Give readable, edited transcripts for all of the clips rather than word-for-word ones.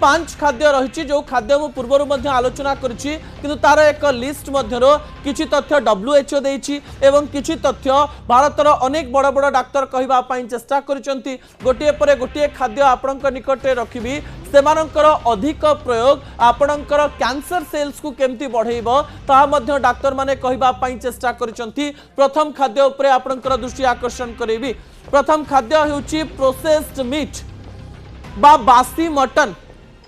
पांच खाद्य रही जो खाद्य मु पूर्वर आलोचना करुच्ची किंतु तार एक लिस्ट मध्य किछि तथ्य WHO देछि एवं किछि तथ्य भारतर अनेक बड़ बड़ डाक्तर कहवाई चेष्टा करिसेंती गोटे पर गोटे खाद्य आपणक निकटे रखिबी सेमानंकर अधिक प्रयोग आपणकर कैंसर सेल्स को केमती बढ़ेइबो ता मध्य डाक्तर माने कहवाई चेष्टा करिसेंती। प्रथम खाद्य उपरे आपणकर दृष्टि आकर्षण करेबी। प्रथम खाद्य हेउची प्रोसेस्ड मीट बा बासी मटन।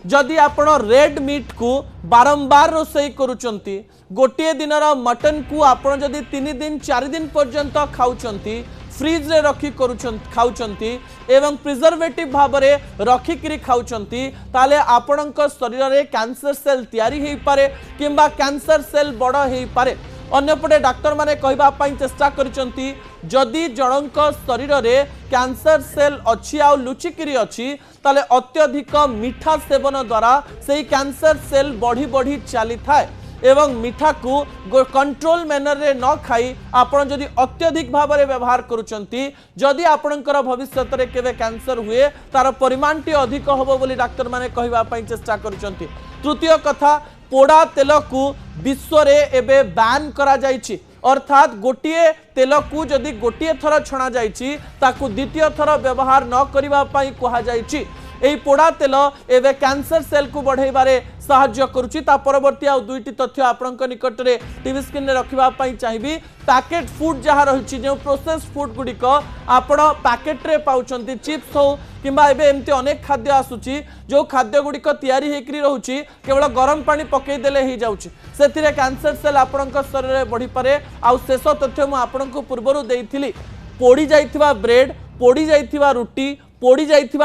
जदि आपण रेड मीट को बारंबार रोसई करूचंती गोटे दिनर मटन को आपण जदि 3 दिन 4 दिन पर्यंत खाउचंती फ्रिज रे रखी खाउचंती एवं प्रिजर्वेटिव भाव में रखिकी खाउचंती ताले आपणक शरीर रे कैंसर सेल तैयारी हेई पारे किंबा कैंसर सेल बड़ हेई पारे। अन्यपटे डाक्टर माने कहवाई चेष्टा करिसेंती जदि जनक शरीर रे कैंसर सेल अच्छी आ लुचिकी अच्छी ताले अत्यधिक मीठा सेवन द्वारा से कैंसर सेल बढ़ी बढ़ी चली थाए एवं मीठा को कंट्रोल मैनर रे न खाई आपण जदि अत्यधिक भाव में व्यवहार करुचंती जदि आपणकर भविष्य रे केवे कैंसर हुए तार परिमाणटी अधिक होबो बोली डाक्टर माने कहवाई चेष्टा करुचंती। तृतीय कथा पोड़ा तेल को विश्व रे एबे बैन करा जाइछि अर्थात गोटे तेल को जदि गोटे थर छणा जाइछि ताकू द्वितीय थर व्यवहार न करिबा पई कहा जाइछि। एई पोड़ा तेल एबे कैंसर सेल को बढ़ाइबारे साहाय्य करुछि। ता परवर्ती आ दुईटी तथ्य आपणक निकट रे टीवी स्क्रीन रे रखिबा पई चाहिबी। पैकेट फूड जहाँ रही जो प्रोसेस फूड गुड़िक आपण पैकेट रे पाउछंती चिप्स हो किंबा एबे एमती अनेक खाद्य आसुची जो खाद्य गुड़िक तैयारी हेकरी रहउची केवल गरम पानी पकई देले ही जाउची सेथिरे कैंसर सेल आपणक शरीर रे बढ़ी पारे। आ शेष तथ्य मु आपणक पूर्वरु देइथिली पोड़ी जाइथिबा ब्रेड पोड़ी जाइथिबा रुटी पोड़ी जाइथिबा